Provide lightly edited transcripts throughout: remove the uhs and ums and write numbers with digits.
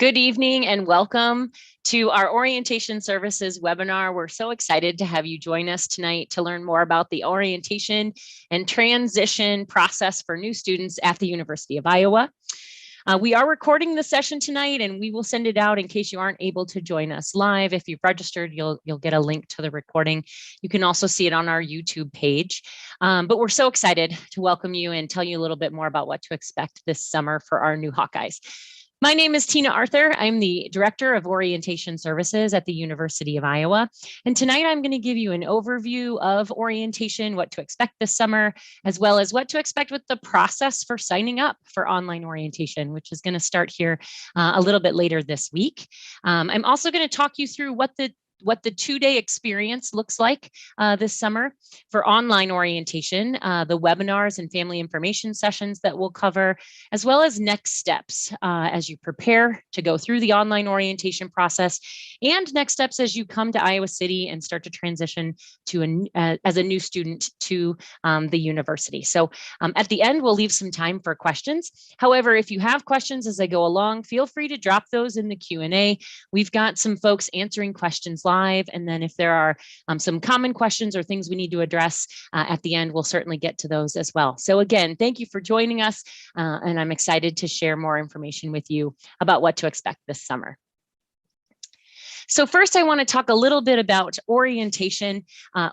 Good evening and welcome to our Orientation Services webinar. We're so excited to have you join us tonight to learn more about the orientation and transition process for new students at the University of Iowa. We are recording the session tonight and we will send it out in case you aren't able to join us live. If you've registered, you'll get a link to the recording. You can also see it on our YouTube page. But we're so excited to welcome you and tell you a little bit more about what to expect this summer for our new Hawkeyes. My name is Tina Arthur. I'm the Director of Orientation Services at the University of Iowa. And tonight I'm going to give you an overview of orientation, what to expect this summer, as well as what to expect with the process for signing up for online orientation, which is going to start here a little bit later this week. I'm also going to talk you through what the two-day experience looks like this summer for online orientation, the webinars and family information sessions that we'll cover, as well as next steps as you prepare to go through the online orientation process, and next steps as you come to Iowa City and start to transition to as a new student to the university. So at the end, we'll leave some time for questions. However, if you have questions as I go along, feel free to drop those in the Q&A. We've got some folks answering questions live, and then if there are some common questions or things we need to address at the end, we'll certainly get to those as well. So again, thank you for joining us, and I'm excited to share more information with you about what to expect this summer. So first, I want to talk a little bit about orientation.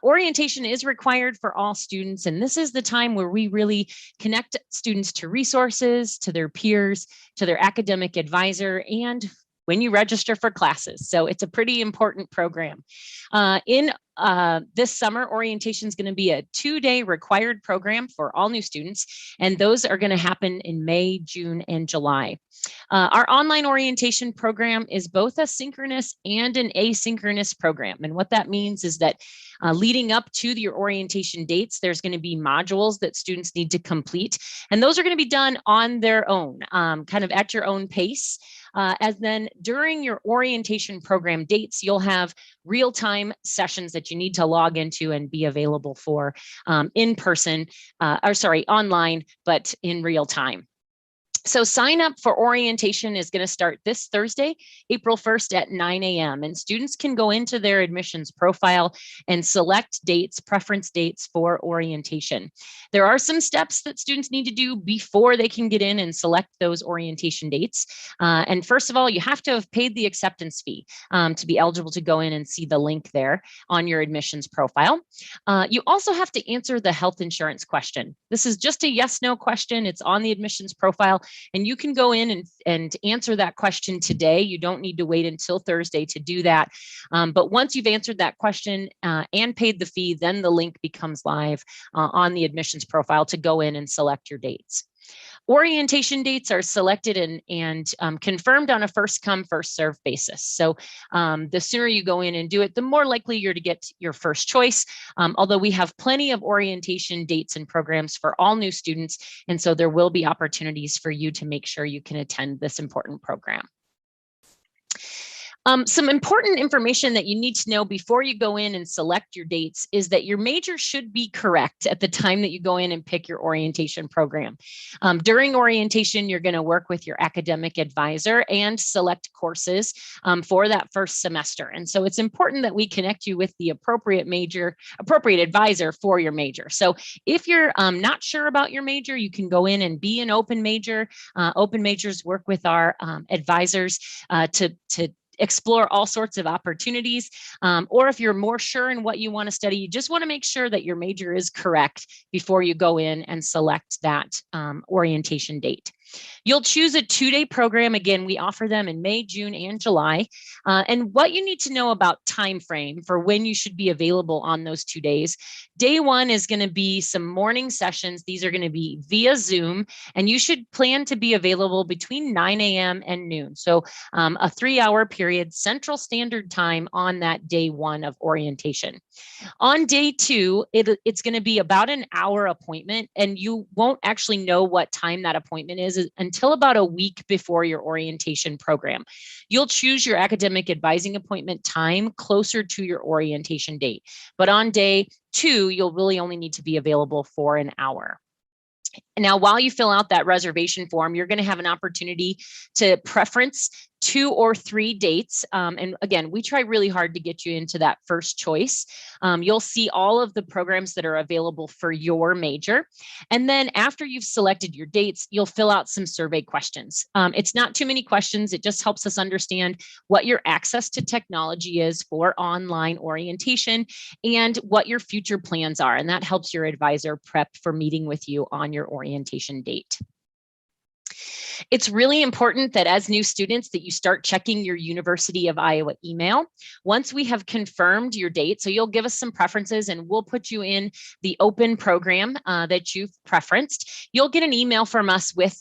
Orientation is required for all students, and this is the time where we really connect students to resources, to their peers, to their academic advisor, and when you register for classes. So it's a pretty important program. This summer, orientation is going to be a 2-day required program for all new students, and those are going to happen in May, June, and July. Our online orientation program is both a synchronous and an asynchronous program. And what that means is that leading up to your orientation dates, there's going to be modules that students need to complete, and those are going to be done on their own, kind of at your own pace. As then during your orientation program dates, you'll have real-time sessions that you need to log into and be available for in person, online, but in real time. So sign up for orientation is going to start this Thursday, April 1st at 9 a.m. And students can go into their admissions profile and select dates, preference dates for orientation. There are some steps that students need to do before they can get in and select those orientation dates. And first of all, you have to have paid the acceptance fee to be eligible to go in and see the link there on your admissions profile. You also have to answer the health insurance question. This is just a yes/no question. It's on the admissions profile. And you can go in and answer that question today. You don't need to wait until Thursday to do that. But once you've answered that question and paid the fee, then the link becomes live on the admissions profile to go in and select your dates. Orientation dates are selected and confirmed on a first come, first served basis. So the sooner you go in and do it, the more likely you're to get your first choice. Although we have plenty of orientation dates and programs for all new students. And so there will be opportunities for you to make sure you can attend this important program. Some important information that you need to know before you go in and select your dates is that your major should be correct at the time that you go in and pick your orientation program. During orientation, you're going to work with your academic advisor and select courses for that first semester. And so it's important that we connect you with the appropriate advisor for your major. So if you're not sure about your major, you can go in and be an open major. Open majors work with our advisors to explore all sorts of opportunities. Or if you're more sure in what you want to study, you just want to make sure that your major is correct before you go in and select that orientation date. You'll choose a 2-day program. Again, we offer them in May, June, and July. And what you need to know about time frame for when you should be available on those 2 days. Day 1 is going to be some morning sessions. These are going to be via Zoom, and you should plan to be available between 9 a.m. and noon. So a 3-hour period, Central Standard Time on that day 1 of orientation. On day 2, it's going to be about an hour appointment, and you won't actually know what time that appointment is until about a week before your orientation program. You'll choose your academic advising appointment time closer to your orientation date. But on day 2, you'll really only need to be available for an hour. Now, while you fill out that reservation form, you're going to have an opportunity to preference 2 or 3 dates. And again, we try really hard to get you into that first choice. You'll see all of the programs that are available for your major. And then after you've selected your dates, you'll fill out some survey questions. It's not too many questions. It just helps us understand what your access to technology is for online orientation and what your future plans are. And that helps your advisor prep for meeting with you on your orientation date. It's really important that as new students that you start checking your University of Iowa email. Once we have confirmed your date, so you'll give us some preferences and we'll put you in the open program that you've preferenced. You'll get an email from us with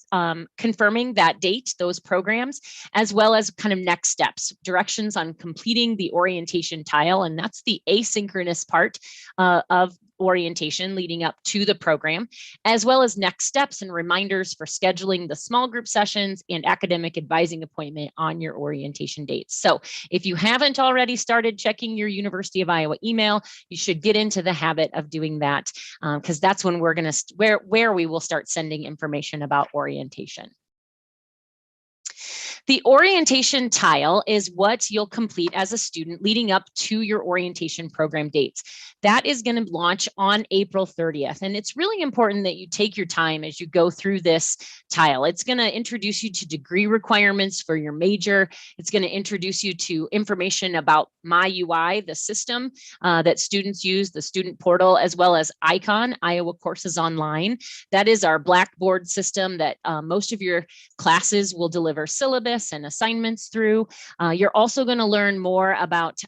confirming that date, those programs, as well as kind of next steps, directions on completing the orientation tile. And that's the asynchronous part of orientation leading up to the program, as well as next steps and reminders for scheduling the small group sessions and academic advising appointment on your orientation dates. So if you haven't already started checking your University of Iowa email, you should get into the habit of doing that because that's when we're going to, where we will start sending information about orientation. The orientation tile is what you'll complete as a student leading up to your orientation program dates. That is going to launch on April 30th. And it's really important that you take your time as you go through this tile. It's going to introduce you to degree requirements for your major. It's going to introduce you to information about MyUI, the system that students use, the student portal, as well as ICON, Iowa Courses Online. That is our Blackboard system that most of your classes will deliver syllabus and assignments through. You're also going to learn more about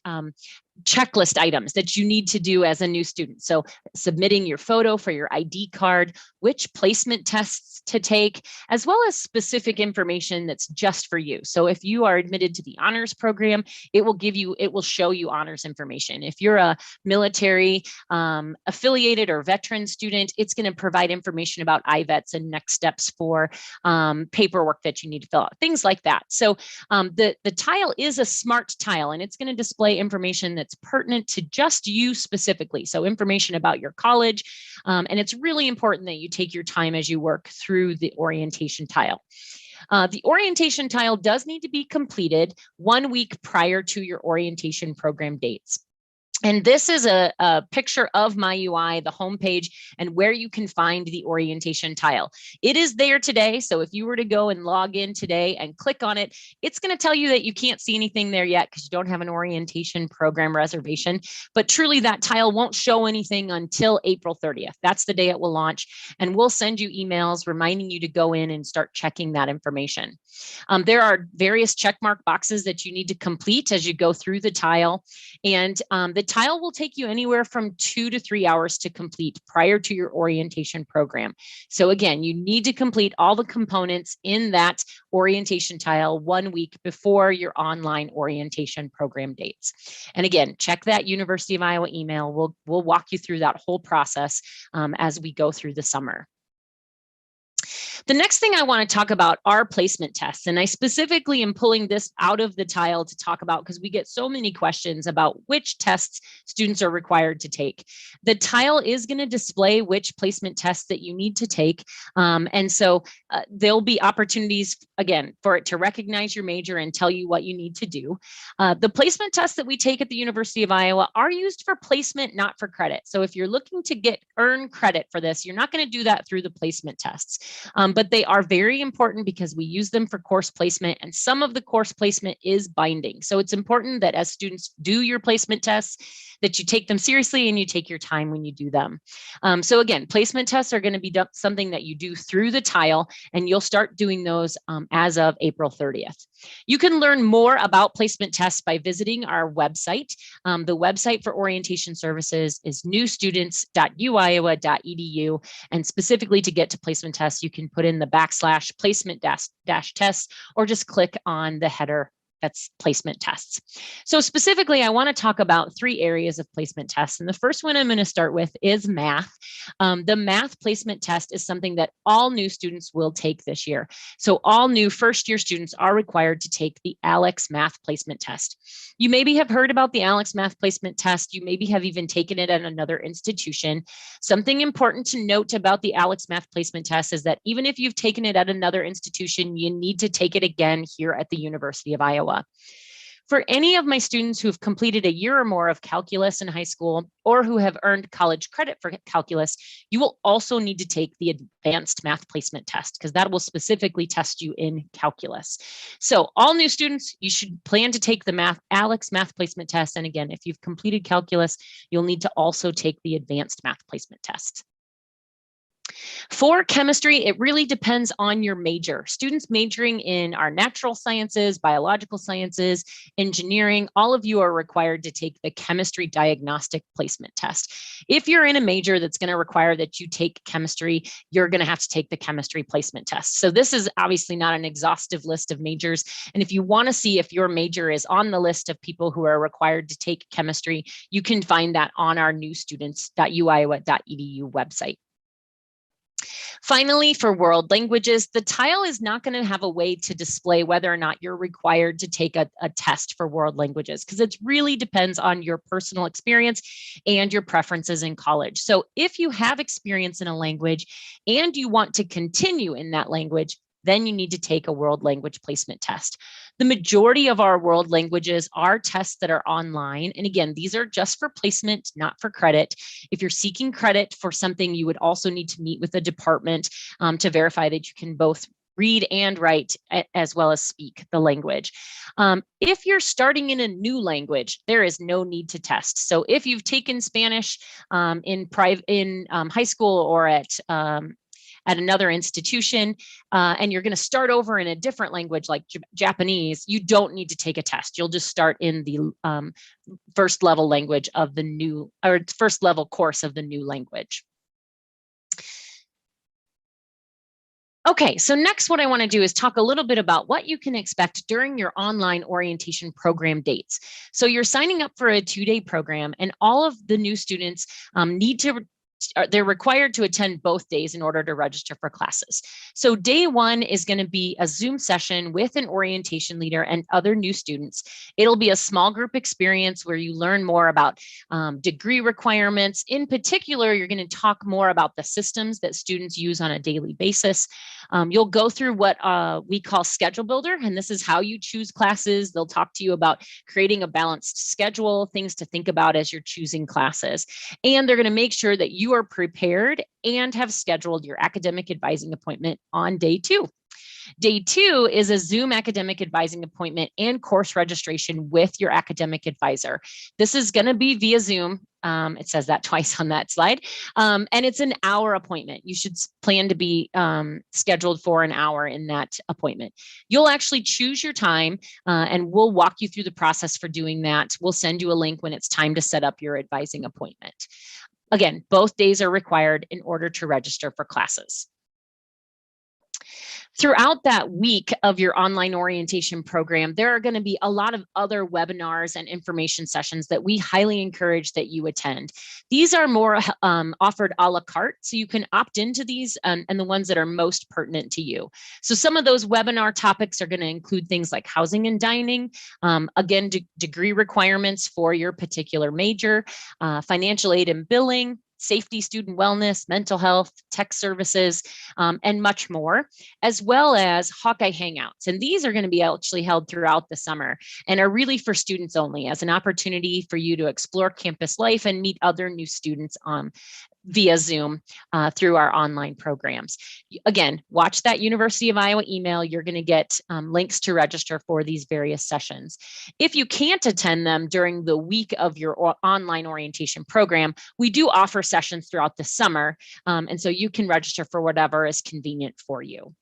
checklist items that you need to do as a new student. So submitting your photo for your ID card, which placement tests to take, as well as specific information that's just for you. So if you are admitted to the honors program, it will show you honors information. If you're a military affiliated or veteran student, it's going to provide information about IVETs and next steps for paperwork that you need to fill out, things like that. So the tile is a smart tile, and it's going to display information that's pertinent to just you specifically. So information about your college, and it's really important that you take your time as you work through the orientation tile. The orientation tile does need to be completed 1 week prior to your orientation program dates. And this is a picture of MyUI, the homepage, and where you can find the orientation tile. It is there today. So if you were to go and log in today and click on it, it's going to tell you that you can't see anything there yet because you don't have an orientation program reservation. But truly, that tile won't show anything until April 30th. That's the day it will launch. And we'll send you emails reminding you to go in and start checking that information. There are various checkmark boxes that you need to complete as you go through the tile. And the tile will take you anywhere from 2 to 3 hours to complete prior to your orientation program. So again, you need to complete all the components in that orientation tile 1 week before your online orientation program dates. And again, check that University of Iowa email. We'll walk you through that whole process as we go through the summer. The next thing I want to talk about are placement tests. And I specifically am pulling this out of the tile to talk about because we get so many questions about which tests students are required to take. The tile is going to display which placement tests that you need to take. And so there'll be opportunities, again, for it to recognize your major and tell you what you need to do. The placement tests that we take at the University of Iowa are used for placement, not for credit. So if you're looking to earn credit for this, you're not going to do that through the placement tests. But they are very important because we use them for course placement, and some of the course placement is binding. So it's important that as students do your placement tests, that you take them seriously and you take your time when you do them. So again, placement tests are going to be something that you do through the tile, and you'll start doing those as of April 30th. You can learn more about placement tests by visiting our website. The website for orientation services is newstudents.uiowa.edu. And specifically to get to placement tests, you can put in the /placement-tests or just click on the header that's placement tests. So specifically, I want to talk about 3 areas of placement tests. And the first one I'm going to start with is math. The math placement test is something that all new students will take this year. So all new first-year students are required to take the ALEX math placement test. You maybe have heard about the ALEX math placement test. You maybe have even taken it at another institution. Something important to note about the ALEX math placement test is that even if you've taken it at another institution, you need to take it again here at the University of Iowa. For any of my students who've completed a year or more of calculus in high school or who have earned college credit for calculus, you will also need to take the advanced math placement test because that will specifically test you in calculus. So all new students, you should plan to take the ALEX math placement test. And again, if you've completed calculus, you'll need to also take the advanced math placement test. For chemistry, it really depends on your major. Students majoring in our natural sciences, biological sciences, engineering, all of you are required to take the chemistry diagnostic placement test. If you're in a major that's going to require that you take chemistry, you're going to have to take the chemistry placement test. So this is obviously not an exhaustive list of majors. And if you want to see if your major is on the list of people who are required to take chemistry, you can find that on our newstudents.uiowa.edu website. Finally, for world languages, the tile is not going to have a way to display whether or not you're required to take a test for world languages because it really depends on your personal experience and your preferences in college. So if you have experience in a language and you want to continue in that language, then you need to take a world language placement test. The majority of our world languages are tests that are online. And again, these are just for placement, not for credit. If you're seeking credit for something, you would also need to meet with the department to verify that you can both read and write as well as speak the language. If you're starting in a new language, there is no need to test. So if you've taken Spanish in high school or at another institution, and you're going to start over in a different language like Japanese, you don't need to take a test. You'll just start in the first level language of the new, or first level course of the new language. Okay, so next what I want to do is talk a little bit about what you can expect during your online orientation program dates. So you're signing up for a 2-day program and all of the new students they're required to attend both days in order to register for classes. So day 1 is going to be a Zoom session with an orientation leader and other new students. It'll be a small group experience where you learn more about degree requirements. In particular, you're going to talk more about the systems that students use on a daily basis. You'll go through what we call Schedule Builder, and this is how you choose classes. They'll talk to you about creating a balanced schedule, things to think about as you're choosing classes. And they're going to make sure that you are prepared and have scheduled your academic advising appointment on day 2. Day 2 is a Zoom academic advising appointment and course registration with your academic advisor. This is going to be via Zoom. It says that twice on that slide. And it's an hour appointment. You should plan to be scheduled for an hour in that appointment. You'll actually choose your time and we'll walk you through the process for doing that. We'll send you a link when it's time to set up your advising appointment. Again, both days are required in order to register for classes. Throughout that week of your online orientation program, there are going to be a lot of other webinars and information sessions that we highly encourage that you attend. These are more offered a la carte, so you can opt into these and the ones that are most pertinent to you. So some of those webinar topics are going to include things like housing and dining, again, degree requirements for your particular major, financial aid and billing, safety, student wellness, mental health, tech services, and much more, as well as Hawkeye Hangouts. And these are going to be actually held throughout the summer and are really for students only as an opportunity for you to explore campus life and meet other new students via Zoom through our online programs. Again, watch that University of Iowa email. You're going to get links to register for these various sessions. If you can't attend them during the week of your online orientation program, we do offer sessions throughout the summer. And so you can register for whatever is convenient for you.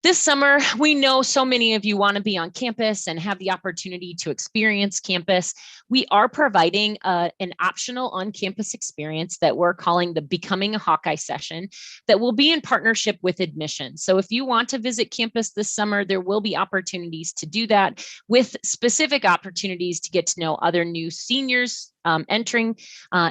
This summer, we know so many of you want to be on campus and have the opportunity to experience campus. We are providing an optional on-campus experience that we're calling the Becoming a Hawkeye session that will be in partnership with admissions. So if you want to visit campus this summer, there will be opportunities to do that, with specific opportunities to get to know other new seniors entering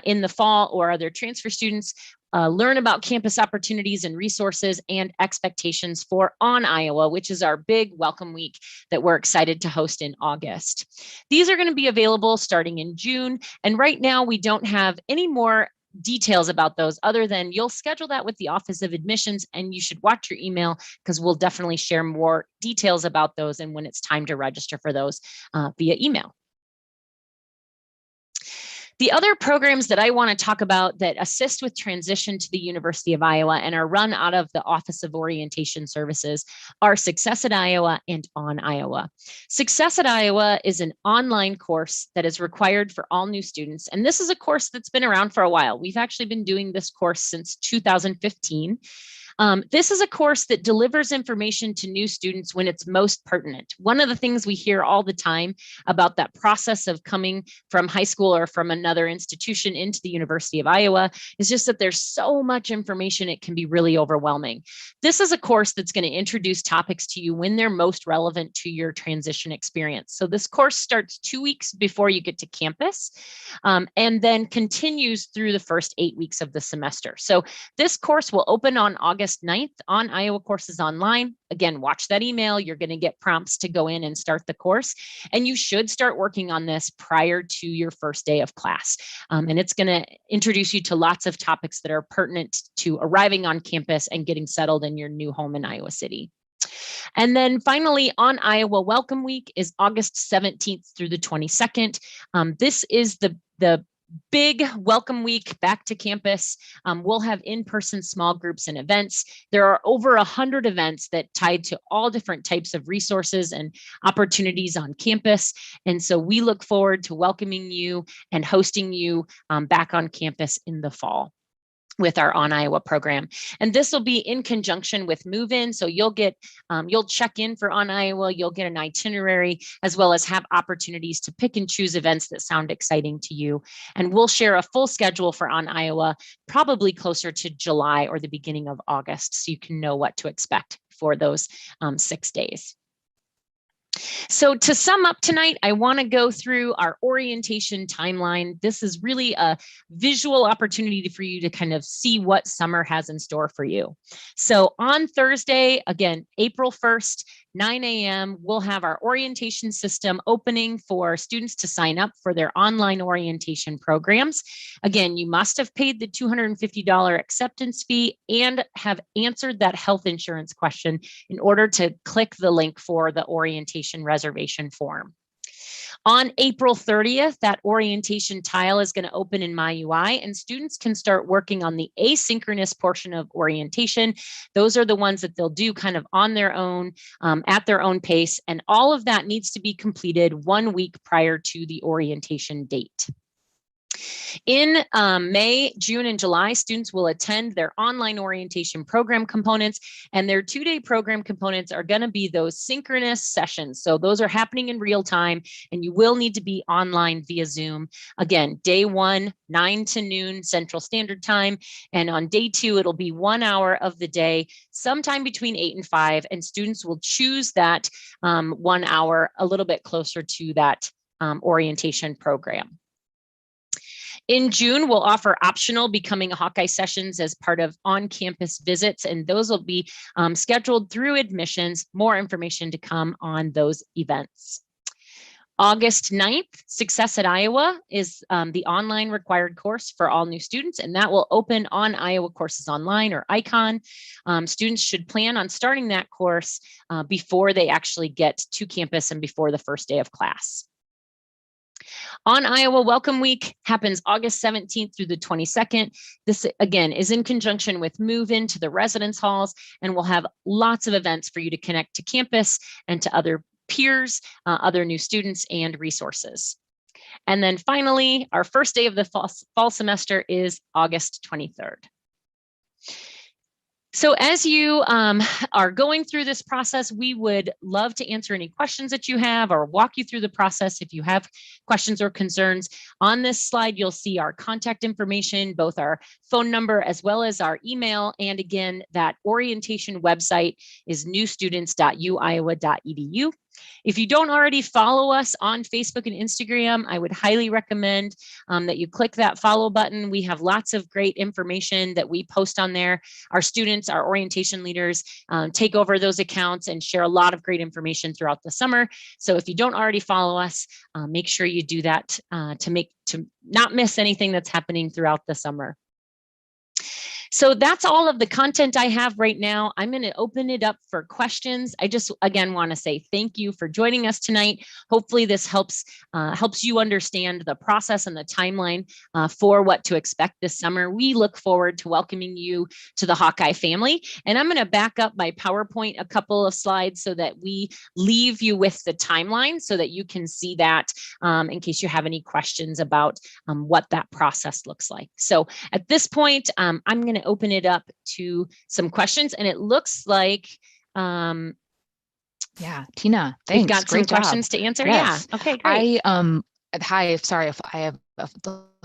in the fall, or other transfer students. Learn about campus opportunities and resources and expectations for On Iowa, which is our big welcome week that we're excited to host in August. These are going to be available starting in June. And right now we don't have any more details about those other than you'll schedule that with the Office of Admissions, and you should watch your email because we'll definitely share more details about those and when it's time to register for those via email. The other programs that I want to talk about that assist with transition to the University of Iowa and are run out of the Office of Orientation Services are Success at Iowa and On Iowa. Success at Iowa is an online course that is required for all new students. And this is a course that's been around for a while. We've actually been doing this course since 2015. This is a course that delivers information to new students when it's most pertinent. One of the things we hear all the time about that process of coming from high school or from another institution into the University of Iowa is just that there's so much information, it can be really overwhelming. This is a course that's going to introduce topics to you when they're most relevant to your transition experience. So this course starts 2 weeks before you get to campus, and then continues through the first 8 weeks of the semester. So this course will open on August 9th on Iowa Courses Online. Again, watch that email. You're going to get prompts to go in and start the course. And you should start working on this prior to your first day of class. And it's going to introduce you to lots of topics that are pertinent to arriving on campus and getting settled in your new home in Iowa City. And then finally, On Iowa Welcome Week is August 17th through the 22nd. This is the big welcome week back to campus. We'll have in-person small groups and events. There are over 100 events that tied to all different types of resources and opportunities on campus. And so we look forward to welcoming you and hosting you back on campus in the fall with our On Iowa program. And this will be in conjunction with Move In. So you'll get, you'll check in for On Iowa, you'll get an itinerary, as well as have opportunities to pick and choose events that sound exciting to you. And we'll share a full schedule for On Iowa, probably closer to July or the beginning of August, so you can know what to expect for those 6 days. So to sum up tonight, I want to go through our orientation timeline. This is really a visual opportunity for you to kind of see what summer has in store for you. So on Thursday, again, April 1st, 9 a.m., we'll have our orientation system opening for students to sign up for their online orientation programs. Again, you must have paid the $250 acceptance fee and have answered that health insurance question in order to click the link for the orientation reservation form. On April 30th, that orientation tile is going to open in MyUI, and students can start working on the asynchronous portion of orientation. Those are the ones that they'll do kind of on their own, at their own pace, and all of that needs to be completed 1 week prior to the orientation date. In May, June, and July, students will attend their online orientation program components, and their 2-day program components are going to be those synchronous sessions. So those are happening in real time, and you will need to be online via Zoom. Again, day 1, 9 to noon Central Standard Time, and on day 2, it'll be 1 hour of the day, sometime between 8 and 5, and students will choose that 1 hour a little bit closer to that orientation program. In June, we'll offer optional Becoming a Hawkeye sessions as part of on-campus visits, and those will be scheduled through admissions. More information to come on those events. August 9th, Success at Iowa is the online required course for all new students, and that will open on Iowa Courses Online, or ICON. Students should plan on starting that course before they actually get to campus and before the first day of class. On Iowa Welcome Week happens August 17th through the 22nd. This, again, is in conjunction with Move In to the residence halls, and we'll have lots of events for you to connect to campus and to other peers, other new students, and resources. And then finally, our first day of the fall semester is August 23rd. So as you are going through this process, we would love to answer any questions that you have or walk you through the process if you have questions or concerns. On this slide, you'll see our contact information, both our phone number as well as our email. And again, that orientation website is newstudents.uiowa.edu. If you don't already follow us on Facebook and Instagram, I would highly recommend that you click that follow button. We have lots of great information that we post on there. Our students, our orientation leaders take over those accounts and share a lot of great information throughout the summer. So if you don't already follow us, make sure you do that to not miss anything that's happening throughout the summer. So that's all of the content I have right now. I'm going to open it up for questions. I just, again, want to say thank you for joining us tonight. Hopefully this helps you understand the process and the timeline for what to expect this summer. We look forward to welcoming you to the Hawkeye family. And I'm going to back up my PowerPoint a couple of slides so that we leave you with the timeline so that you can see that in case you have any questions about what that process looks like. So at this point, I'm going to open it up to some questions, and it looks like yeah, Tina, thanks. We've got some questions to answer. Yes. Yeah. Okay, great. Hi, sorry if I have a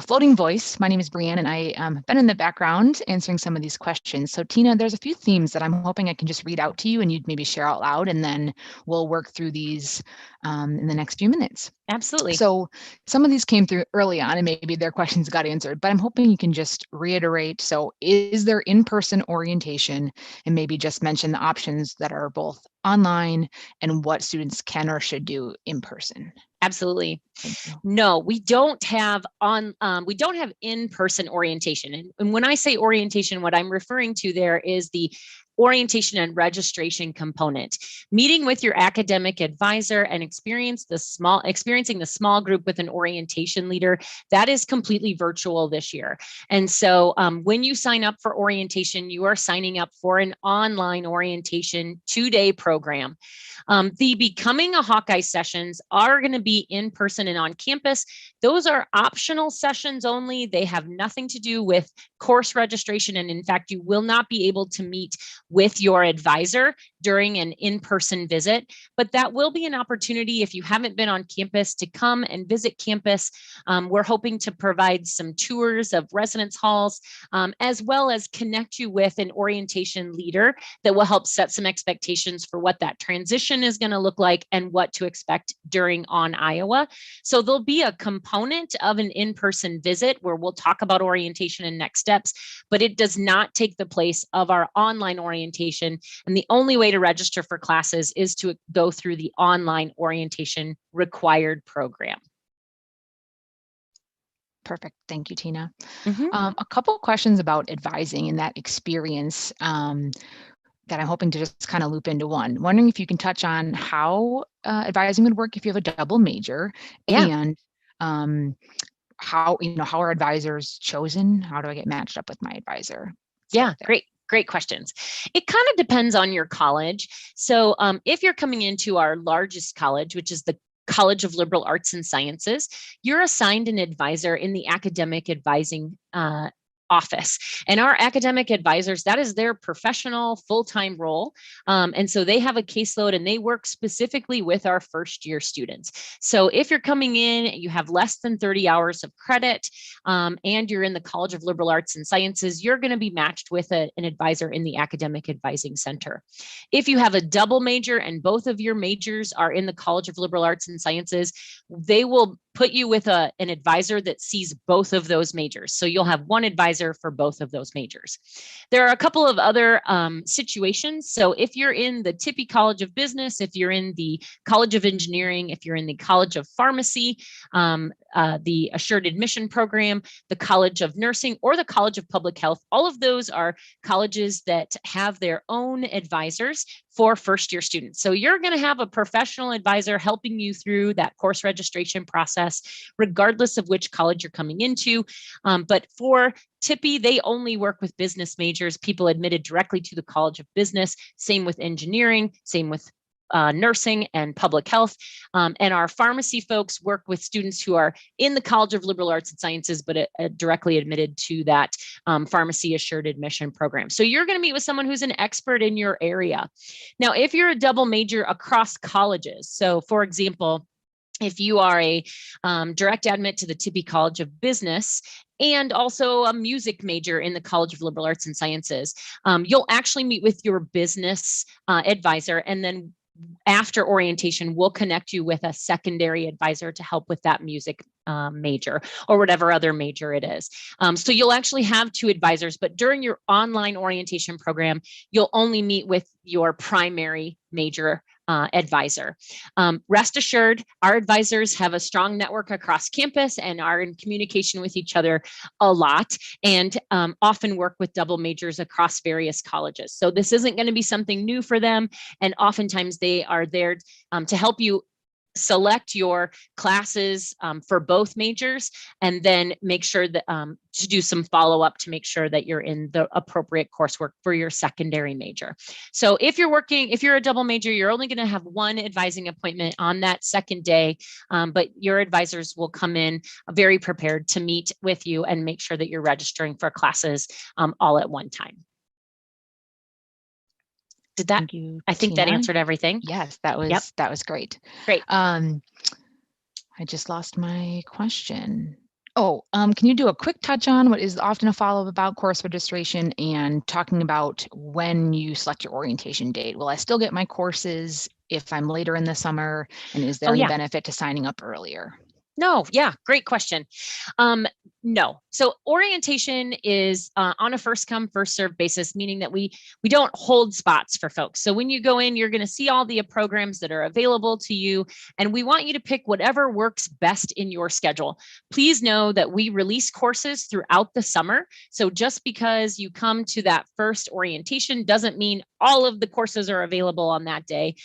floating voice. My name is Brianne, and I have been in the background answering some of these questions. So Tina, there's a few themes that I'm hoping I can just read out to you and you'd maybe share out loud, and then we'll work through these in the next few minutes. Absolutely. So some of these came through early on and maybe their questions got answered, but I'm hoping you can just reiterate. So is there in-person orientation, and maybe just mention the options that are both online and what students can or should do in person? Absolutely. No, we don't have in-person orientation. And when I say orientation, what I'm referring to there is the orientation and registration component, meeting with your academic advisor and experiencing the small group with an orientation leader. That is completely virtual this year. And so when you sign up for orientation, you are signing up for an online orientation 2-day program. The Becoming a Hawkeye sessions are going to be in person and on campus. Those are optional sessions only. They have nothing to do with course registration. And in fact, you will not be able to meet with your advisor during an in-person visit, but that will be an opportunity if you haven't been on campus to come and visit campus. We're hoping to provide some tours of residence halls, as well as connect you with an orientation leader that will help set some expectations for what that transition is going to look like and what to expect during On Iowa. So there'll be a component of an in-person visit where we'll talk about orientation and next steps, but it does not take the place of our online orientation. And the only way to register for classes is to go through the online orientation required program. Perfect. Thank you, Tina. Mm-hmm. A couple of questions about advising and that experience that I'm hoping to just kind of loop into one. Wondering if you can touch on how advising would work if you have a double major, and how are advisors chosen? How do I get matched up with my advisor? Yeah, great questions. It kind of depends on your college. So if you're coming into our largest college, which is the College of Liberal Arts and Sciences, you're assigned an advisor in the academic advising office. And our academic advisors, that is their professional full-time role. And so they have a caseload and they work specifically with our first year students. So if you're coming in, you have less than 30 hours of credit, and you're in the College of Liberal Arts and Sciences, you're going to be matched with an advisor in the Academic Advising Center. If you have a double major and both of your majors are in the College of Liberal Arts and Sciences, they will put you with an advisor that sees both of those majors. So you'll have one advisor for both of those majors. There are a couple of other situations. So if you're in the Tippie College of Business, if you're in the College of Engineering, if you're in the College of Pharmacy, the Assured Admission Program, the College of Nursing, or the College of Public Health, all of those are colleges that have their own advisors for first year students. So you're going to have a professional advisor helping you through that course registration process, regardless of which college you're coming into. But for Tippie, they only work with business majors, people admitted directly to the College of Business, same with engineering, same with nursing and public health. And our pharmacy folks work with students who are in the College of Liberal Arts and Sciences, but directly admitted to that pharmacy assured admission program. So you're going to meet with someone who's an expert in your area. Now, if you're a double major across colleges, so for example, if you are a direct admit to the Tippie College of Business and also a music major in the College of Liberal Arts and Sciences, you'll actually meet with your business advisor, and then after orientation, we'll connect you with a secondary advisor to help with that music major or whatever other major it is. So you'll actually have two advisors, but during your online orientation program, you'll only meet with your primary major advisor. Rest assured, our advisors have a strong network across campus and are in communication with each other a lot, and often work with double majors across various colleges. So this isn't going to be something new for them, and oftentimes they are there to help you select your classes for both majors, and then make sure that to do some follow-up to make sure that you're in the appropriate coursework for your secondary major. So if you're a double major, you're only going to have one advising appointment on that second day, but your advisors will come in very prepared to meet with you and make sure that you're registering for classes all at one time. Did that? Thank you, I think Tina. that answered everything. Yes, that was great. Great. I just lost my question. Oh, can you do a quick touch on what is often a follow-up about course registration and talking about when you select your orientation date? Will I still get my courses if I'm later in the summer? And is there any benefit to signing up earlier? No, yeah, great question. No. So orientation is on a first come, first served basis, meaning that we don't hold spots for folks. So when you go in, you're going to see all the programs that are available to you, and we want you to pick whatever works best in your schedule. Please know that we release courses throughout the summer. So just because you come to that first orientation doesn't mean all of the courses are available on that day.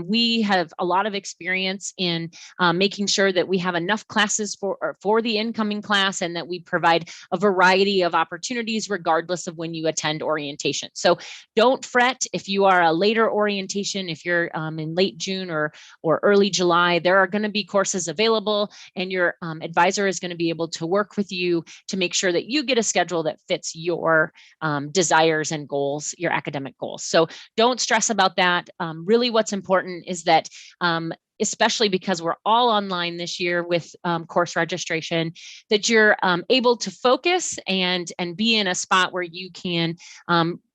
We have a lot of experience in making sure that we have enough classes for the incoming class, and that we provide a variety of opportunities regardless of when you attend orientation. So don't fret if you are a later orientation, if you're in late June or early July, there are going to be courses available, and your advisor is going to be able to work with you to make sure that you get a schedule that fits your desires and goals, your academic goals. So don't stress about that. Really what's important is that especially because we're all online this year with course registration, that you're able to focus and be in a spot where you can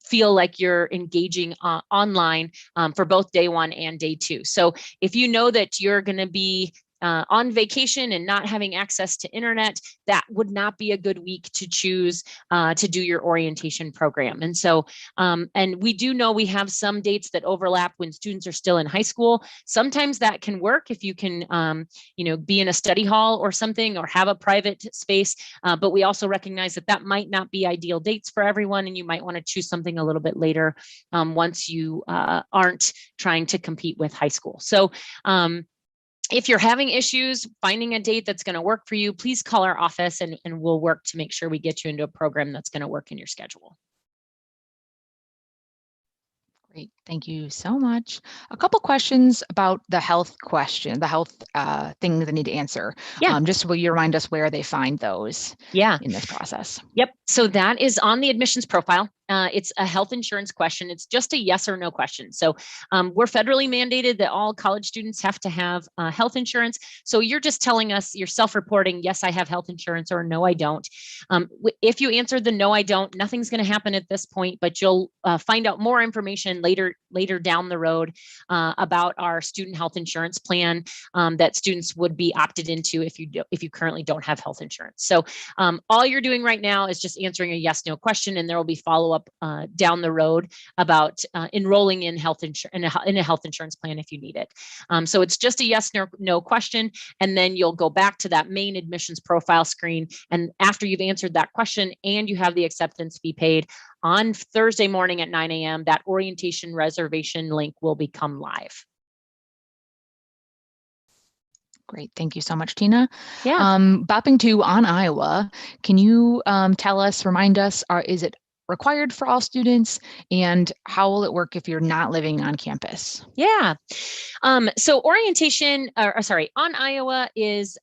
feel like you're engaging online for both day one and day two. So if you know that you're going to be on vacation and not having access to internet, that would not be a good week to choose to do your orientation program. And so, and we do know we have some dates that overlap when students are still in high school. Sometimes that can work if you can, be in a study hall or something, or have a private space. But we also recognize that that might not be ideal dates for everyone, and you might want to choose something a little bit later once you aren't trying to compete with high school. So, if you're having issues finding a date that's going to work for you, please call our office, and we'll work to make sure we get you into a program that's going to work in your schedule. Great, thank you so much. A couple questions about the health question, the health thing that I need to answer. Yeah. Just will you remind us where they find those in this process? Yep. So that is on the admissions profile. It's a health insurance question. It's just a yes or no question. So we're federally mandated that all college students have to have health insurance. So you're just telling us, you're self-reporting, yes, I have health insurance, or no, I don't. If you answer the no, I don't, nothing's going to happen at this point, but you'll find out more information later down the road about our student health insurance plan that students would be opted into if you currently don't have health insurance. So all you're doing right now is just answering a yes, no question, and there will be follow-up down the road about enrolling in health insurance in a health insurance plan if you need it. So it's just a yes, no question, and then you'll go back to that main admissions profile screen. And after you've answered that question and you have the acceptance fee paid, on Thursday morning at 9 a.m., that orientation reservation link will become live. Great, thank you so much, Tina. Yeah. Bopping to on Iowa, can you remind us, is it required for all students? And how will it work if you're not living on campus? Yeah. So orientation, on Iowa is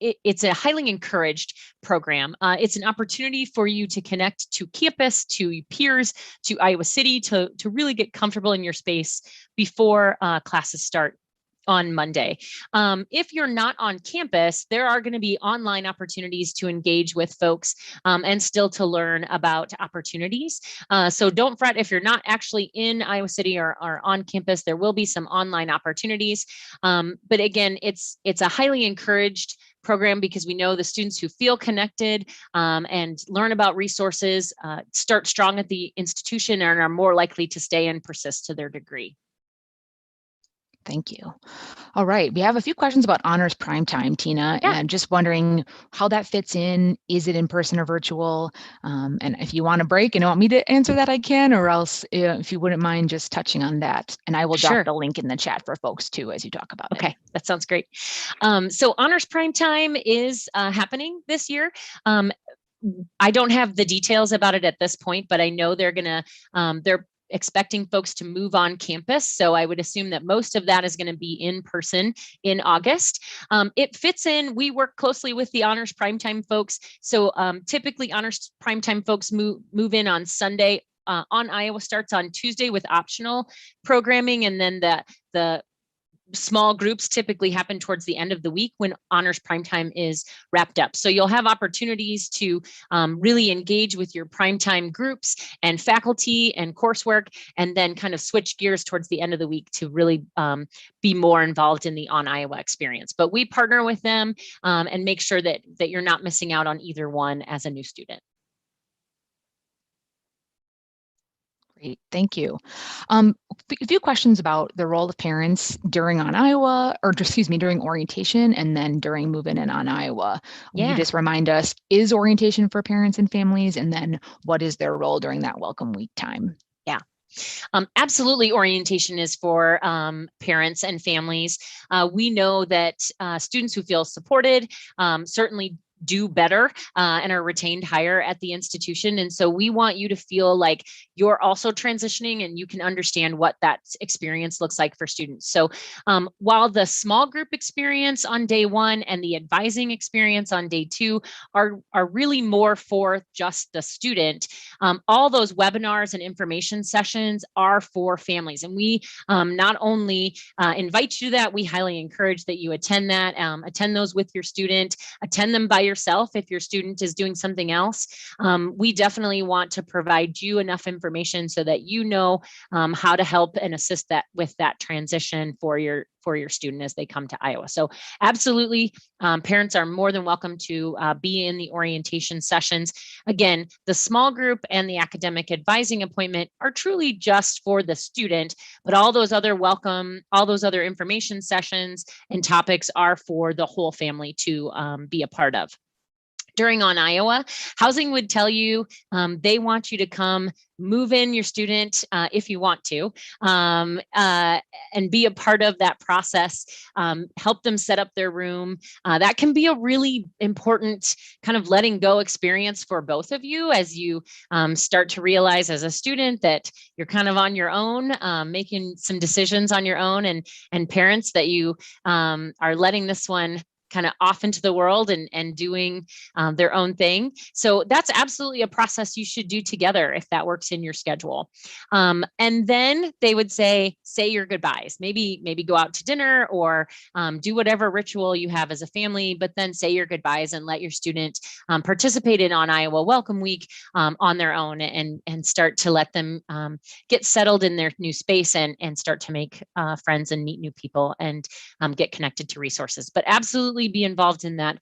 it's a highly encouraged program. It's an opportunity for you to connect to campus, to peers, to Iowa City, to really get comfortable in your space before classes start on Monday. If you're not on campus, there are going to be online opportunities to engage with folks and still to learn about opportunities. So don't fret if you're not actually in Iowa City or on campus. There will be some online opportunities. But again, it's a highly encouraged program because we know the students who feel connected and learn about resources start strong at the institution and are more likely to stay and persist to their degree. Thank you. All right. We have a few questions about honors prime time, Tina, Yeah. and just wondering how that fits in. Is it in person or virtual? And if you want a break and want me to answer that, I can, or else if you wouldn't mind just touching on that. And I will drop the link in the chat for folks too, as you talk about it. Okay, that sounds great. So honors prime time is happening this year. I don't have the details about it at this point, but I know they're expecting folks to move on campus. So I would assume that most of that is going to be in person in August. It fits in, we work closely with the Honors Primetime folks. So typically Honors Primetime folks move in on Sunday. On Iowa starts on Tuesday with optional programming. And then the small groups typically happen towards the end of the week when Honors Primetime is wrapped up. So you'll have opportunities to really engage with your primetime groups and faculty and coursework, and then kind of switch gears towards the end of the week to really be more involved in the On Iowa experience. But we partner with them and make sure that you're not missing out on either one as a new student. Great, thank you. A few questions about the role of parents during On Iowa, or excuse me, during orientation and then during move-in and On Iowa. Will you just remind us, is orientation for parents and families? And then what is their role during that welcome week time? Yeah. Absolutely, orientation is for parents and families. We know that students who feel supported certainly do better and are retained higher at the institution. And so we want you to feel like you're also transitioning and you can understand what that experience looks like for students. So while the small group experience on day one and the advising experience on day two are really more for just the student, all those webinars and information sessions are for families. And we not only invite you to that, we highly encourage that you attend that, attend those with your student, attend them by yourself if your student is doing something else. We definitely want to provide you enough information so that you know how to help and assist that with that transition for your student as they come to Iowa. So absolutely, parents are more than welcome to be in the orientation sessions. Again, the small group and the academic advising appointment are truly just for the student, but all those other information sessions and topics are for the whole family to be a part of. During On Iowa, Housing would tell you they want you to come move in your student if you want to and be a part of that process, help them set up their room. That can be a really important kind of letting go experience for both of you as you start to realize as a student that you're kind of on your own, making some decisions on your own, and parents that you are letting this one kind of off into the world and doing their own thing. So that's absolutely a process you should do together if that works in your schedule. And then they would say your goodbyes, maybe go out to dinner or do whatever ritual you have as a family, but then say your goodbyes and let your student participate in On Iowa Welcome Week on their own and start to let them get settled in their new space and start to make friends and meet new people and get connected to resources. But absolutely be involved in that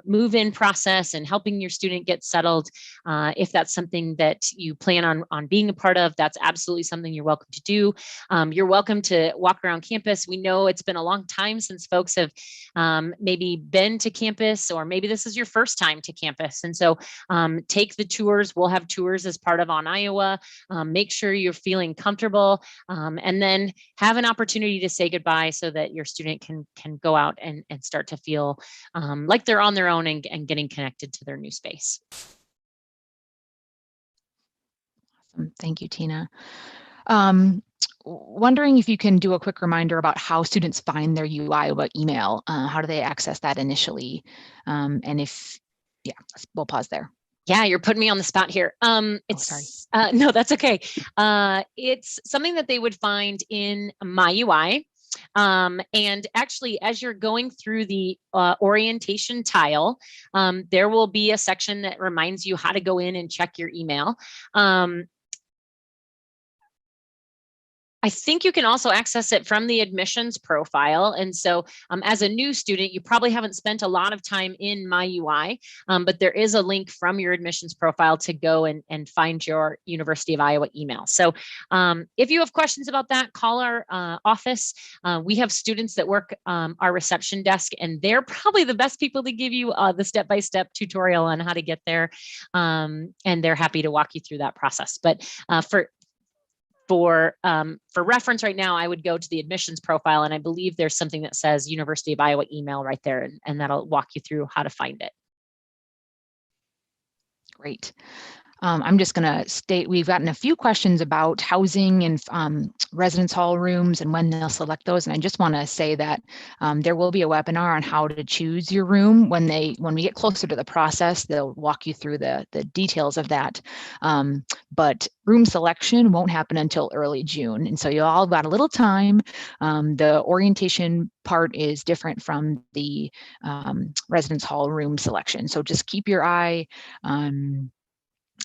move-in process and helping your student get settled. If that's something that you plan on being a part of, that's absolutely something you're welcome to do. You're welcome to walk around campus. We know it's been a long time since folks have maybe been to campus, or maybe this is your first time to campus. And so take the tours. We'll have tours as part of On Iowa. Make sure you're feeling comfortable, and then have an opportunity to say goodbye so that your student can go out and start to feel like they're on their own and getting connected to their new space. Awesome. Thank you, Tina. Wondering if you can do a quick reminder about how students find their UI by email. How do they access that initially? And if, yeah, we'll pause there. Yeah, you're putting me on the spot here. It's no, that's okay. It's something that they would find in My UI. And actually, as you're going through the orientation tile, there will be a section that reminds you how to go in and check your email. I think you can also access it from the admissions profile. And so as a new student, you probably haven't spent a lot of time in My UI, but there is a link from your admissions profile to go and find your University of Iowa email. So if you have questions about that, call our office. We have students that work our reception desk, and they're probably the best people to give you the step-by-step tutorial on how to get there. And they're happy to walk you through that process. But for reference right now, I would go to the admissions profile, and I believe there's something that says University of Iowa email right there, and that'll walk you through how to find it. Great. I'm just going to state we've gotten a few questions about housing and residence hall rooms and when they'll select those. And I just want to say that there will be a webinar on how to choose your room. When we get closer to the process, they'll walk you through the details of that. But room selection won't happen until early June. And so you all got a little time. The orientation part is different from the residence hall room selection. So just keep your eye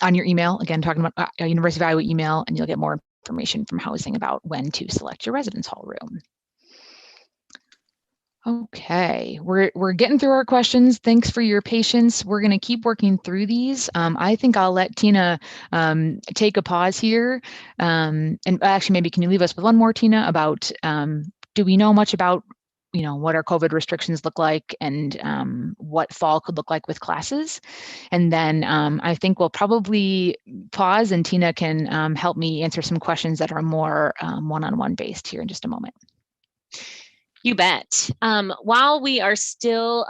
on your email, again, talking about University of Iowa email, and you'll get more information from housing about when to select your residence hall room. Okay, we're getting through our questions. Thanks for your patience. We're going to keep working through these. I think I'll let Tina take a pause here. And actually, maybe can you leave us with one more, Tina, about do we know much about what our COVID restrictions look like and what fall could look like with classes? And then I think we'll probably pause, and Tina can help me answer some questions that are more one-on-one based here in just a moment. You bet. While we are still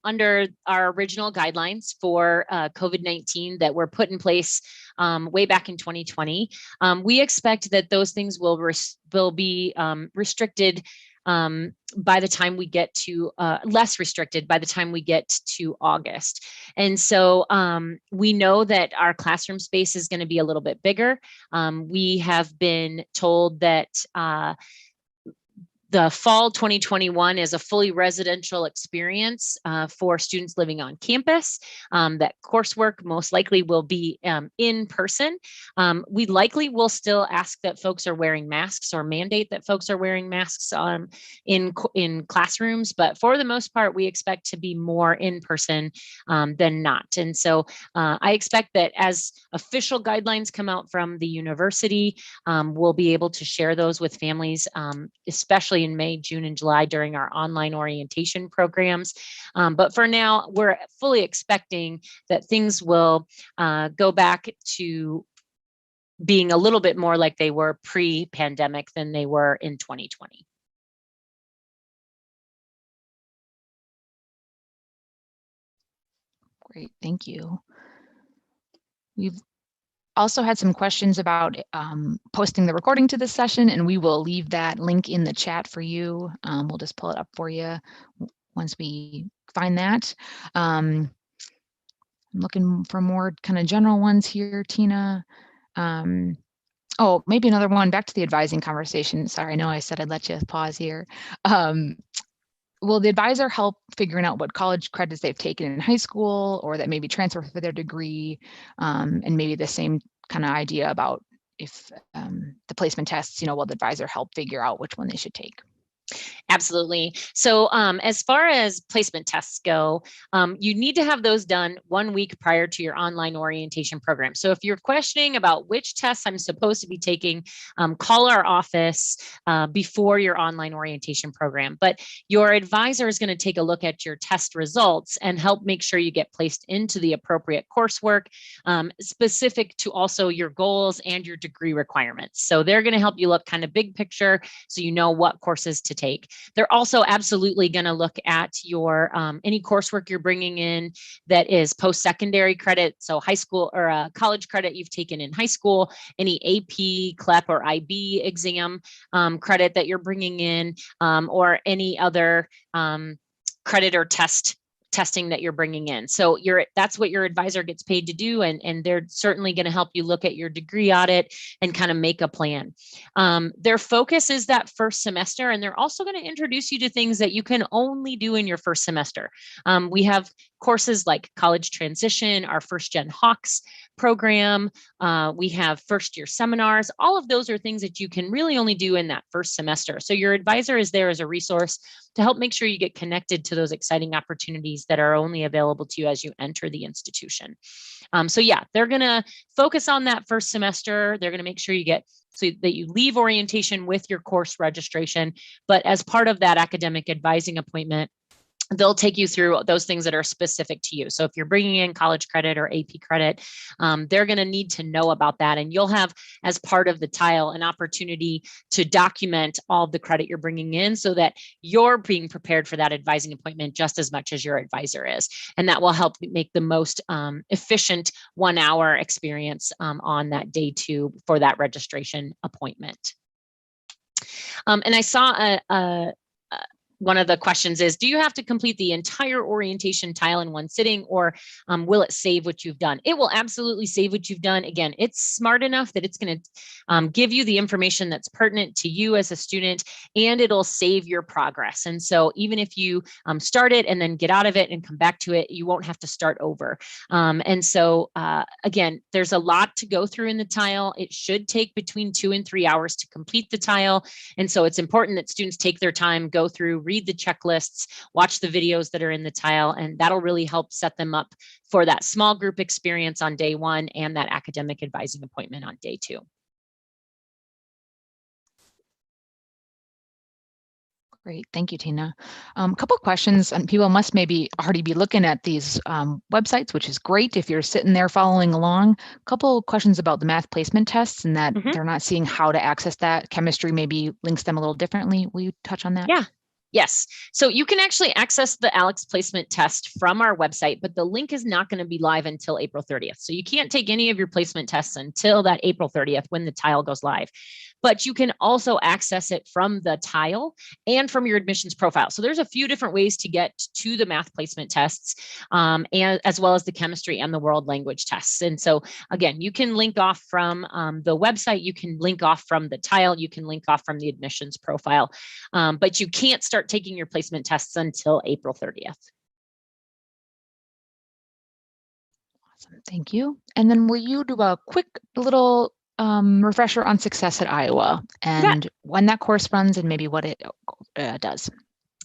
under our original guidelines for COVID-19 that were put in place way back in 2020, we expect that those things will be restricted by the time we get to less restricted by the time we get to August. And so we know that our classroom space is going to be a little bit bigger. We have been told that the fall 2021 is a fully residential experience for students living on campus. That coursework most likely will be in person. We likely will still ask that folks are wearing masks or mandate that folks are wearing masks in classrooms, but for the most part, we expect to be more in person than not. And so I expect that as official guidelines come out from the university, we'll be able to share those with families, especially in May, June, and July during our online orientation programs. But for now, we're fully expecting that things will go back to being a little bit more like they were pre-pandemic than they were in 2020. Great, thank you. We've also had some questions about posting the recording to this session, and we will leave that link in the chat for you. We'll just pull it up for you once we find that. I'm looking for more kind of general ones here, Tina. Oh, maybe another one back to the advising conversation. Sorry, I know I said I'd let you pause here. Will the advisor help figuring out what college credits they've taken in high school, or that maybe transfer for their degree, and maybe the same kind of idea about if the placement tests, will the advisor help figure out which one they should take? Absolutely. So as far as placement tests go, you need to have those done 1 week prior to your online orientation program. So if you're questioning about which tests I'm supposed to be taking, call our office before your online orientation program. But your advisor is going to take a look at your test results and help make sure you get placed into the appropriate coursework, specific to also your goals and your degree requirements. So they're going to help you look kind of big picture so you know what courses to take. They're also absolutely going to look at your any coursework you're bringing in that is post-secondary credit, so high school or college credit you've taken in high school, any AP, CLEP, or IB exam credit that you're bringing in, or any other credit or testing that you're bringing in. So that's what your advisor gets paid to do. And they're certainly going to help you look at your degree audit and kind of make a plan. Their focus is that first semester, and they're also going to introduce you to things that you can only do in your first semester. We have courses like College Transition, our First Gen Hawks program. We have first year seminars. All of those are things that you can really only do in that first semester. So your advisor is there as a resource to help make sure you get connected to those exciting opportunities that are only available to you as you enter the institution. So yeah, they're going to focus on that first semester. They're going to make sure you get so that you leave orientation with your course registration. But as part of that academic advising appointment, they'll take you through those things that are specific to you. So if you're bringing in college credit or AP credit, they're going to need to know about that. And you'll have, as part of the tile, an opportunity to document all the credit you're bringing in so that you're being prepared for that advising appointment just as much as your advisor is. And that will help make the most efficient 1 hour experience on that day 2 for that registration appointment. And I saw one of the questions is, do you have to complete the entire orientation tile in one sitting, or will it save what you've done? It will absolutely save what you've done. Again, it's smart enough that it's going to give you the information that's pertinent to you as a student, and it'll save your progress. And so even if you start it and then get out of it and come back to it, you won't have to start over. And so again, there's a lot to go through in the tile. It should take between 2 and 3 hours to complete the tile. And so it's important that students take their time, go through, read the checklists, watch the videos that are in the tile, and that'll really help set them up for that small group experience on day 1 and that academic advising appointment on day 2. Great, thank you, Tina. A couple of questions, and people must maybe already be looking at these websites, which is great if you're sitting there following along. A couple of questions about the math placement tests and that they're not seeing how to access that. Chemistry maybe links them a little differently. Will you touch on that? Yeah. Yes. So you can actually access the ALEKS placement test from our website, but the link is not going to be live until April 30th. So you can't take any of your placement tests until that April 30th when the tile goes live. But you can also access it from the tile and from your admissions profile. So there's a few different ways to get to the math placement tests, and as well as the chemistry and the world language tests. And so again, you can link off from the website, you can link off from the tile, you can link off from the admissions profile, but you can't start taking your placement tests until April 30th. Awesome, thank you. And then will you do a quick little refresher on Success at Iowa and when that course runs and maybe what it does?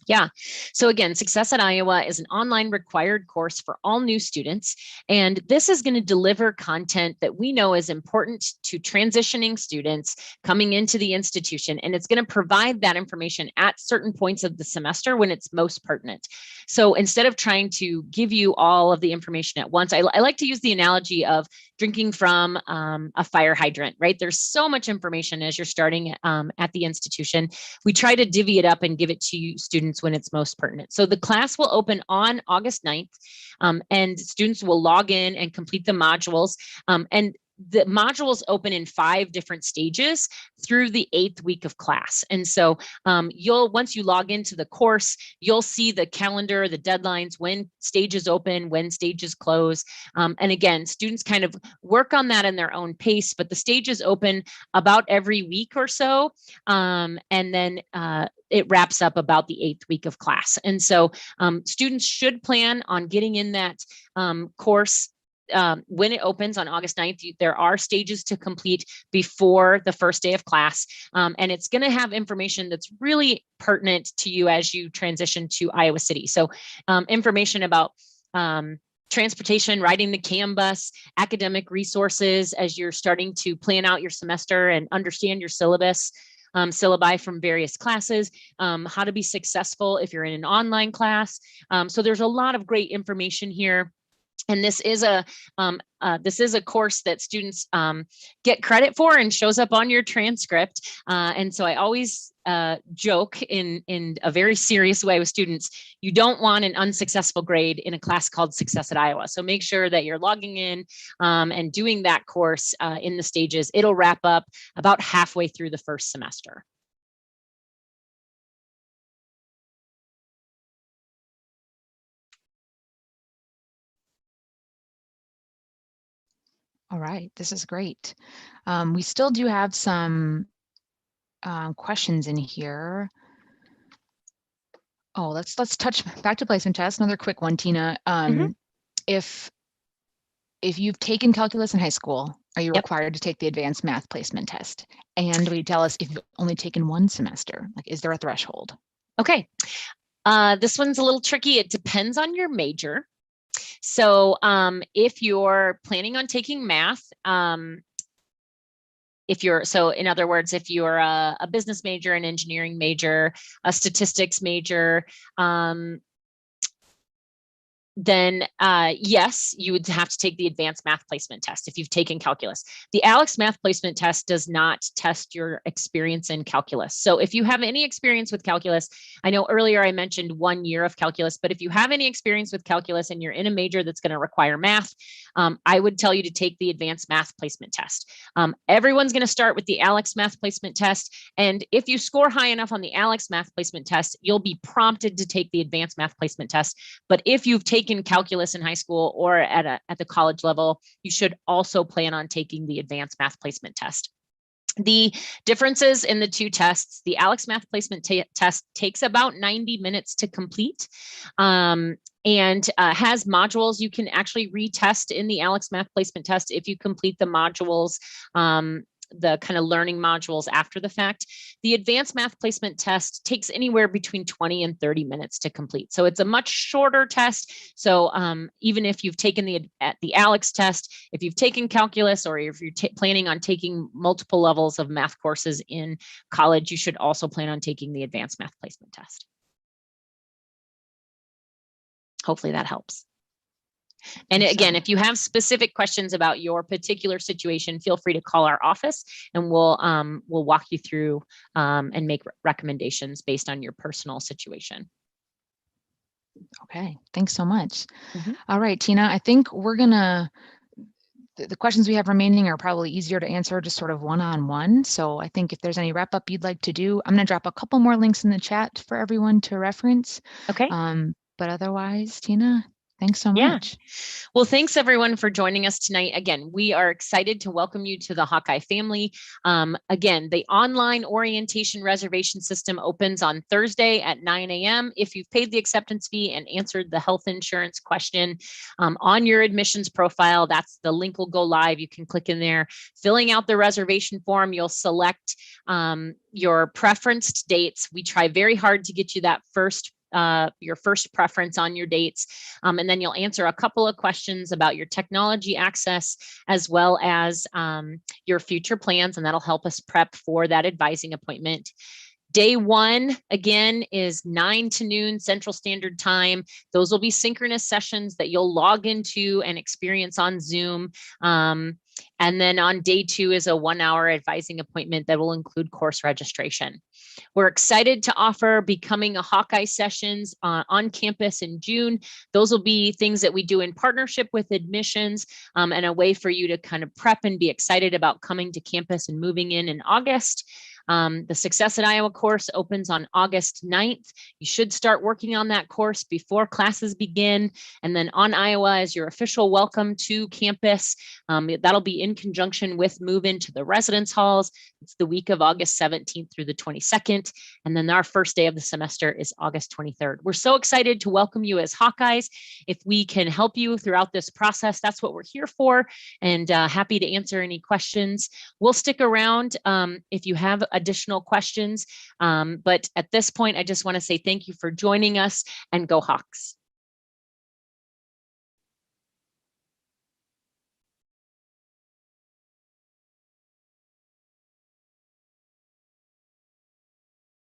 Yeah. So again, Success at Iowa is an online required course for all new students. And this is going to deliver content that we know is important to transitioning students coming into the institution. And it's going to provide that information at certain points of the semester when it's most pertinent. So instead of trying to give you all of the information at once, I like to use the analogy of drinking from a fire hydrant, right? There's so much information as you're starting at the institution. We try to divvy it up and give it to you students when it's most pertinent. So the class will open on August 9th, and students will log in and complete the modules. And the modules open in 5 different stages through the 8th week of class. And so once you log into the course, you'll see the calendar, the deadlines, when stages open, when stages close. And again, students kind of work on that in their own pace, but the stages open about every week or so. And then it wraps up about the 8th week of class. And so students should plan on getting in that course when it opens on August 9th. There are stages to complete before the first day of class. And it's going to have information that's really pertinent to you as you transition to Iowa City. So information about transportation, riding the CAM bus, academic resources as you're starting to plan out your semester and understand your syllabus. Syllabi from various classes, how to be successful if you're in an online class. So there's a lot of great information here. And this is a course that students get credit for and shows up on your transcript. And so I always joke in a very serious way with students, you don't want an unsuccessful grade in a class called Success at Iowa. So make sure that you're logging in and doing that course in the stages. It'll wrap up about halfway through the first semester. All right, this is great. We still do have some questions in here. Oh, let's touch back to placement test. Another quick one, Tina. If you've taken calculus in high school, are you required to take the advanced math placement test? And will you tell us if you've only taken one semester? Like, is there a threshold? Okay. This one's a little tricky. It depends on your major. So if you're planning on taking math, in other words, if you're a business major, an engineering major, a statistics major, then yes, you would have to take the advanced math placement test if you've taken calculus. The ALEKS math placement test does not test your experience in calculus. So if you have any experience with calculus, I know earlier I mentioned 1 year of calculus, but if you have any experience with calculus and you're in a major that's going to require math, I would tell you to take the advanced math placement test. Everyone's going to start with the ALEKS math placement test. And if you score high enough on the ALEKS math placement test, you'll be prompted to take the advanced math placement test. But if you've taken calculus in high school or at the college level, you should also plan on taking the advanced math placement test. The differences in the two tests, the ALEKS math placement test takes about 90 minutes to complete. And has modules you can actually retest in the ALEKS math placement test if you complete the modules, the kind of learning modules after the fact. The advanced math placement test takes anywhere between 20 and 30 minutes to complete. So it's a much shorter test. So even if you've taken the ALEKS test, if you've taken calculus, or if you're planning on taking multiple levels of math courses in college, you should also plan on taking the advanced math placement test. Hopefully that helps. And again, if you have specific questions about your particular situation, feel free to call our office and we'll walk you through and make recommendations based on your personal situation. Okay, thanks so much. All right, Tina, I think we're gonna, the questions we have remaining are probably easier to answer just sort of one-on-one. So I think if there's any wrap up you'd like to do, I'm gonna drop a couple more links in the chat for everyone to reference. Okay. But otherwise, Tina, thanks so much. Well, thanks everyone for joining us tonight. Again, we are excited to welcome you to the Hawkeye family. Again, the online orientation reservation system opens on Thursday at 9 a.m. If you've paid the acceptance fee and answered the health insurance question on your admissions profile, that's the link will go live. You can click in there, filling out the reservation form. You'll select your preferenced dates. We try very hard to get you that your first preference on your dates. And then you'll answer a couple of questions about your technology access, as well as your future plans, and that'll help us prep for that advising appointment. Day one, again, is 9 to noon Central Standard Time. Those will be synchronous sessions that you'll log into and experience on Zoom. And then on day 2 is a 1-hour advising appointment that will include course registration. We're excited to offer Becoming a Hawkeye sessions on campus in June. Those will be things that we do in partnership with admissions and a way for you to kind of prep and be excited about coming to campus and moving in August. The Success at Iowa course opens on August 9th. You should start working on that course before classes begin. And then On Iowa is your official welcome to campus. That'll be in conjunction with move into the residence halls. It's the week of August 17th through the 22nd. And then our first day of the semester is August 23rd. We're so excited to welcome you as Hawkeyes. If we can help you throughout this process, that's what we're here for. And happy to answer any questions. We'll stick around if you have additional questions. But at this point, I just want to say thank you for joining us, and go Hawks.